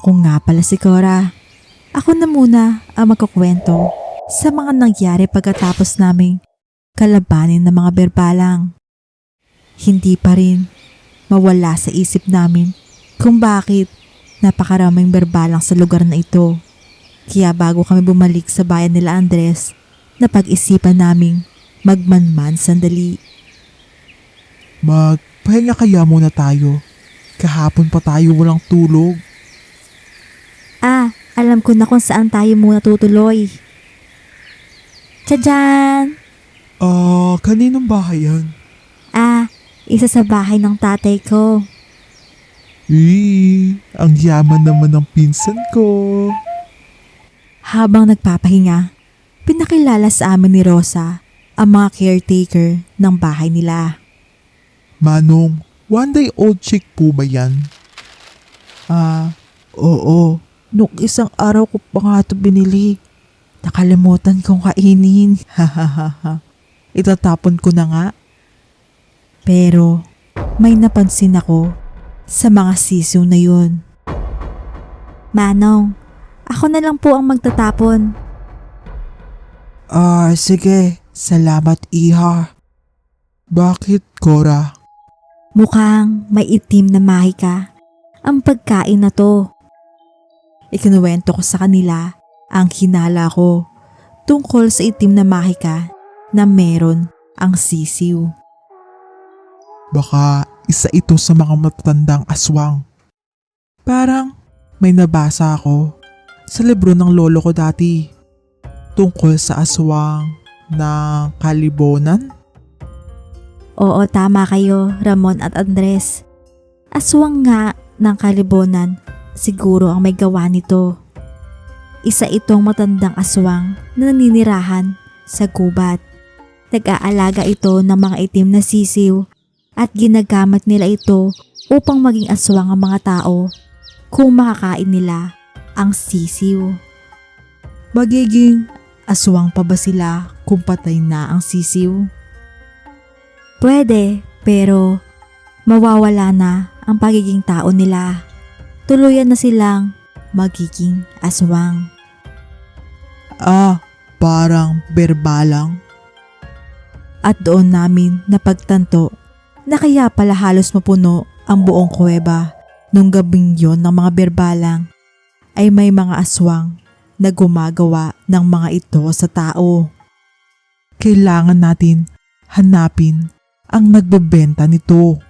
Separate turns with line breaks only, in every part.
Ako nga pala si Cora. Ako na muna ang magkukwento sa mga nangyari pagkatapos naming kalabanin ng mga berbalang. Hindi pa rin mawala sa isip namin kung bakit napakaraming berbalang sa lugar na ito. Kaya bago kami bumalik sa bayan nila Andres, napag-isipan naming magmanman sandali.
Magpahinga kaya muna tayo. Kahapon pa tayo walang tulog.
Alam ko na kung saan tayo muna tutuloy. Tadyan!
Kaninong bahay yan?
Isa sa bahay ng tatay ko.
Ang yaman naman ng pinsan ko.
Habang nagpapahinga, pinakilala sa amin ni Rosa ang mga caretaker ng bahay nila.
Manong, 1-day-old chick po ba yan? Oo. Nung isang araw ko pa nga ito binili. Nakalimutan kong kainin. Itatapon ko na nga.
Pero may napansin ako sa mga sisiw na yun. Manong, ako na lang po ang magtatapon.
Sige. Salamat, Iha. Bakit, Cora?
Mukhang may itim na mahika ang pagkain na to. Ikinuwento ko sa kanila ang hinala ko tungkol sa itim na mahika na meron ang sisiw.
Baka isa ito sa mga matatandang aswang. Parang may nabasa ako sa libro ng lolo ko dati tungkol sa aswang ng Kalibonan.
Oo, tama kayo, Ramon at Andres. Aswang nga ng Kalibonan siguro ang may gawa nito. Isa itong matandang aswang na naninirahan sa gubat. Nag-aalaga ito ng mga itim na sisiw at ginagamit nila ito upang maging aswang ang mga tao kung makakain nila ang sisiw. Magiging aswang pa ba sila kung patay na ang sisiw? Pwede, pero mawawala na ang pagiging tao nila. Tuluyan na silang magiging aswang.
Parang berbalang.
At doon namin napagtanto na kaya pala halos mapuno ang buong kuweba nung gabing yon ng mga berbalang ay may mga aswang na gumagawa ng mga ito sa tao.
Kailangan natin hanapin ang nagbebenta nito.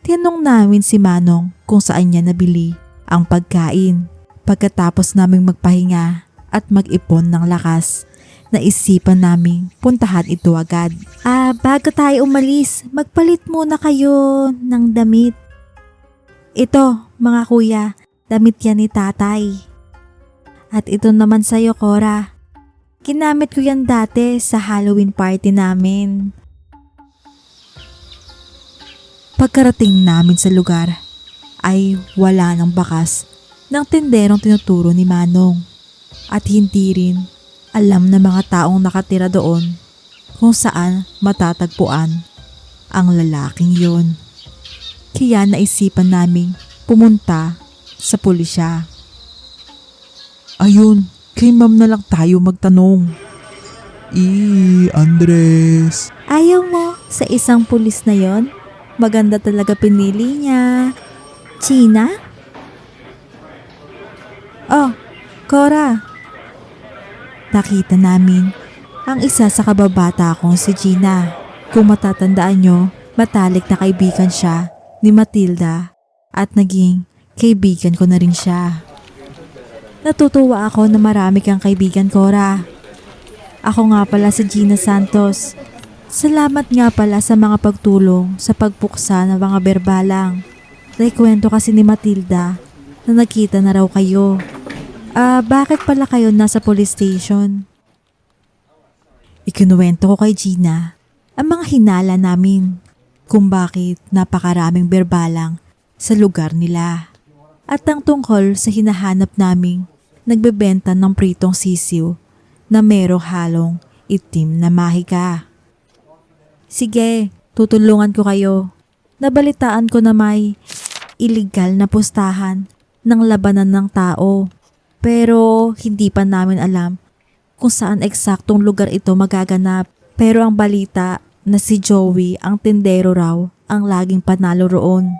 Tinanong namin si Manong kung saan niya nabili ang pagkain. Pagkatapos naming magpahinga at mag-ipon ng lakas, naisipan naming puntahan ito agad. Bago tayo umalis, magpalit muna kayo ng damit. Ito, mga kuya, damit yan ni tatay. At ito naman sa'yo, Cora. Ginamit ko yan dati sa Halloween party namin. Pagkarating namin sa lugar, ay wala ng bakas ng tenderong tinuturo ni Manong. At hindi rin alam ng mga taong nakatira doon kung saan matatagpuan ang lalaking yon. Kaya naisipan naming pumunta sa pulisya.
Ayun, kay ma'am na lang tayo magtanong. Andres.
Ayaw mo sa isang pulis na yon? Maganda talaga pinili niya. Gina? Cora. Nakita namin ang isa sa kababata kong si Gina. Kung matatandaan nyo, matalik na kaibigan siya ni Matilda at naging kaibigan ko na rin siya. Natutuwa ako na marami kang kaibigan, Cora. Ako nga pala si Gina Santos. Salamat nga pala sa mga pagtulong sa pagpuksa ng mga berbalang. Naikwento kasi ni Matilda na nakita na raw kayo. Bakit pala kayo nasa police station? Ikinuwento ko kay Gina ang mga hinala namin kung bakit napakaraming berbalang sa lugar nila. At ang tungkol sa hinahanap naming nagbebenta ng pritong sisiw na merong halong itim na mahika. Sige, tutulungan ko kayo. Nabalitaan ko na may iligal na pustahan ng labanan ng tao. Pero hindi pa namin alam kung saan eksaktong lugar ito magaganap. Pero ang balita na si Joey ang tindero raw ang laging panalo roon.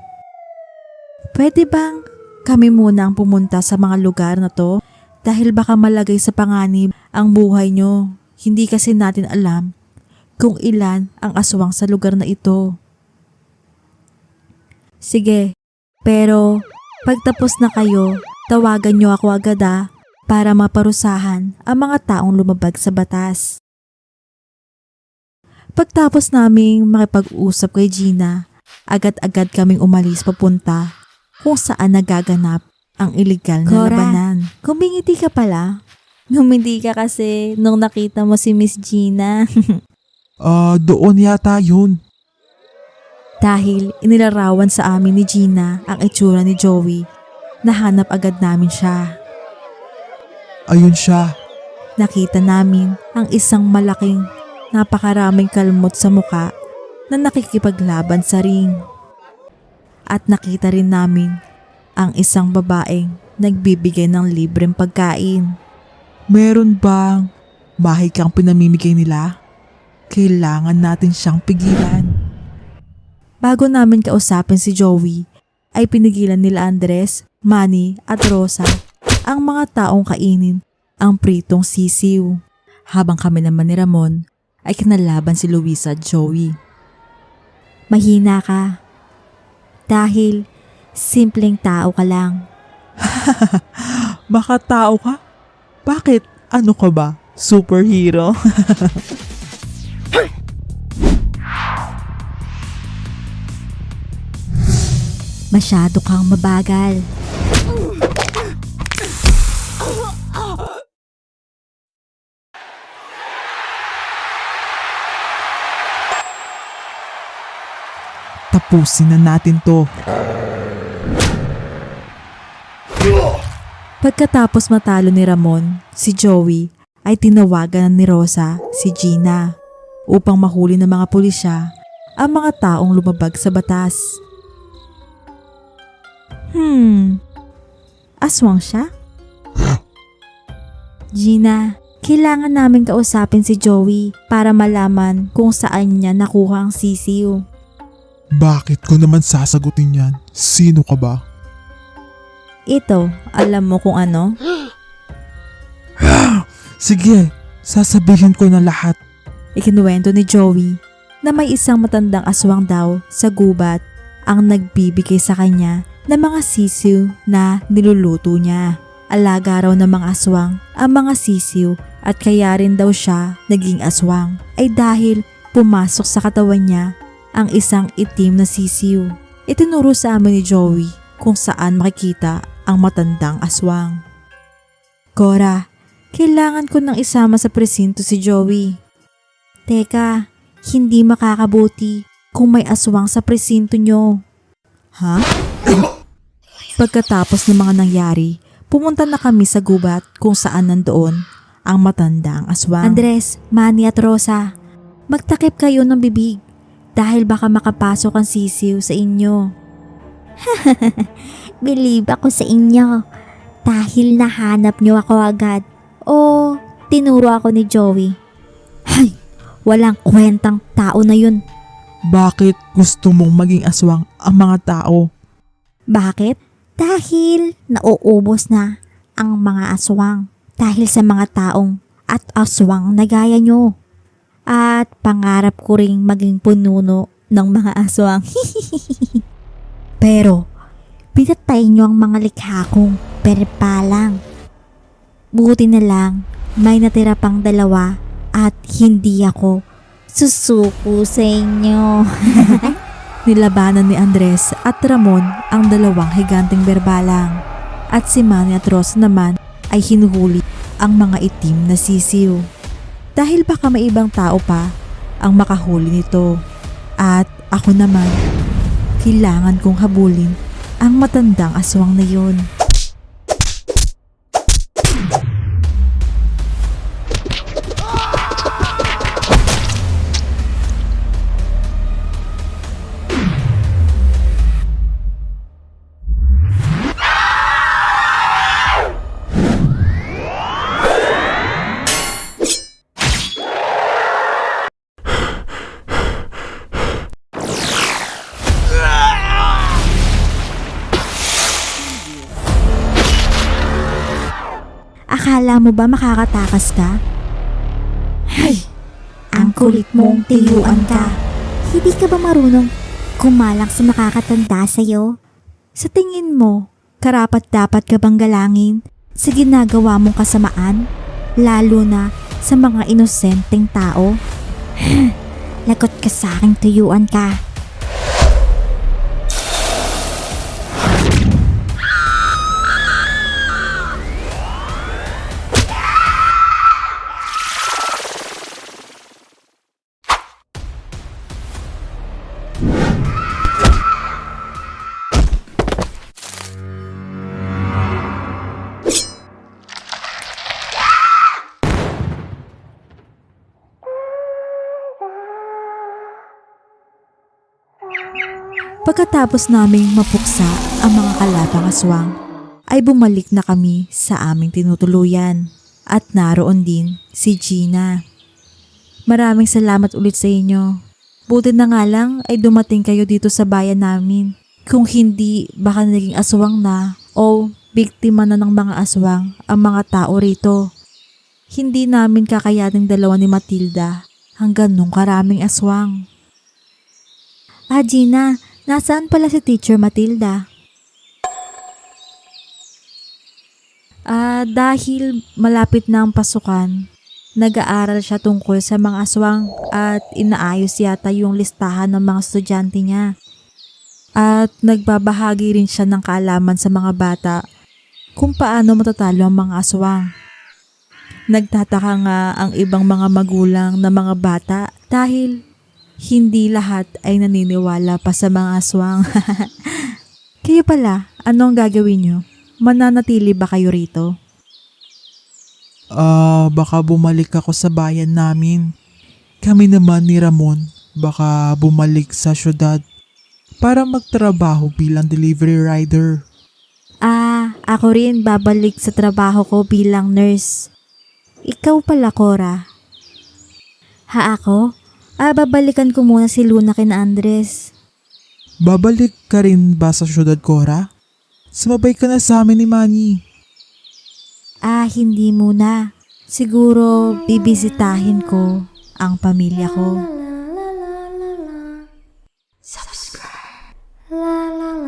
Pwede bang kami muna ang pumunta sa mga lugar na to? Dahil baka malagay sa panganib ang buhay nyo. Hindi kasi natin alam kung ilan ang aswang sa lugar na ito. Sige, pero pagtapos na kayo, tawagan nyo ako agad para maparusahan ang mga taong lumabag sa batas. Pagtapos naming makipag-usap kay Gina, agad-agad kaming umalis papunta kung saan nagaganap ang iligal na labanan. Kumingiti ka pala. Ngumindi ka kasi nung nakita mo si Miss Gina.
Doon yata yun.
Dahil inilarawan sa amin ni Gina ang itsura ni Joey, nahanap agad namin siya.
Ayun siya.
Nakita namin ang isang malaking, napakaraming kalmot sa muka na nakikipaglaban sa ring. At nakita rin namin ang isang babaeng nagbibigay ng libreng pagkain.
Meron bang mahikang pinamimigay nila? Kailangan natin siyang pigilan.
Bago namin kausapin si Joey, ay pinigilan nila Andres, Manny at Rosa ang mga taong kainin ang pritong sisiw. Habang kami naman ni Ramon ay kinalaban si Luisa at Joey. Mahina ka. Dahil simpleng tao ka lang.
Makatao ka? Bakit? Ano ka ba? Superhero?
Masyado kang mabagal.
Tapusin na natin to.
Pagkatapos matalo ni Ramon, si Joey ay tinawagan ni Rosa si Gina upang mahuli ng mga pulisya ang mga taong lumabag sa batas. Aswang siya? Gina, kailangan namin kausapin si Joey para malaman kung saan niya nakuha ang sisiw.
Bakit ko naman sasagutin yan? Sino ka ba?
Ito, alam mo kung ano?
Sige, sasabihin ko na lahat.
Ikinuwento ni Joey na may isang matandang aswang daw sa gubat ang nagbibigay sa kanya ng mga sisiw na niluluto niya. Alaga raw ng mga aswang ang mga sisiw at kaya rin daw siya naging aswang ay dahil pumasok sa katawan niya ang isang itim na sisiw. Itinuro sa amin ni Joey kung saan makikita ang matandang aswang. Cora, kailangan ko nang isama sa presinto si Joey. Teka, hindi makakabuti kung may aswang sa presinto nyo. Ha? Pagkatapos ng mga nangyari, pumunta na kami sa gubat kung saan nandoon ang matandang aswang. Andres, Manny at Rosa, magtakip kayo ng bibig dahil baka makapasok ang sisiw sa inyo.
Believe ako sa inyo dahil nahanap niyo ako agad o tinuro ako ni Joey.
Hay, walang kwentang tao na yun.
Bakit gusto mong maging aswang ang mga tao?
Bakit?
Dahil nauubos na ang mga aswang dahil sa mga taong at aswang na gaya nyo. At pangarap ko ring maging pununo ng mga aswang. Pero pinatay nyo ang mga likha kong perpalang. Buti na lang may natira pang dalawa at hindi ako susuko sa inyo.
Nilabanan ni Andres at Ramon ang dalawang higanteng berbalang at si Manny at Rosa naman ay hinuhuli ang mga itim na sisiw. Dahil baka may ibang tao pa ang makahuli nito at ako naman kailangan kong habulin ang matandang aswang na yun.
Akala mo ba makakatakas ka? Ay, ang kulit mong tiyuan ka. Hindi ka ba marunong kumalang sa nakakatanda sa'yo? Sa tingin mo, karapat-dapat ka bang galangin sa ginagawa mong kasamaan? Lalo na sa mga inosenteng tao? Lagot ka sa aking tuyuan ka.
Pagkatapos naming mapuksa ang mga kalabang aswang, ay bumalik na kami sa aming tinutuluyan at naroon din si Gina. Maraming salamat ulit sa inyo. Buti na nga lang ay dumating kayo dito sa bayan namin. Kung hindi, baka naging aswang na o biktima na ng mga aswang ang mga tao rito. Hindi namin kakayaning dalawa ni Matilda hanggang nung karaming aswang.
Gina, nasaan pala si Teacher Matilda?
Dahil malapit na ang pasukan, nag-aaral siya tungkol sa mga aswang at inaayos yata yung listahan ng mga estudyante niya. At nagbabahagi rin siya ng kaalaman sa mga bata kung paano matatalo ang mga aswang. Nagtataka nga ang ibang mga magulang na mga bata dahil hindi lahat ay naniniwala pa sa mga aswang. Kayo pala, anong gagawin nyo? Mananatili ba kayo rito?
Baka bumalik ako sa bayan namin. Kami naman ni Ramon, baka bumalik sa syudad para magtrabaho bilang delivery rider.
Ako rin babalik sa trabaho ko bilang nurse. Ikaw pala, Cora. Ako? Babalikan ko muna si Luna kina Andres.
Babalik ka rin ba sa syudad, Cora? Sumabay ka na sa amin ni Manny.
Hindi muna. Siguro bibisitahin ko ang pamilya ko.
Subscribe. La la la.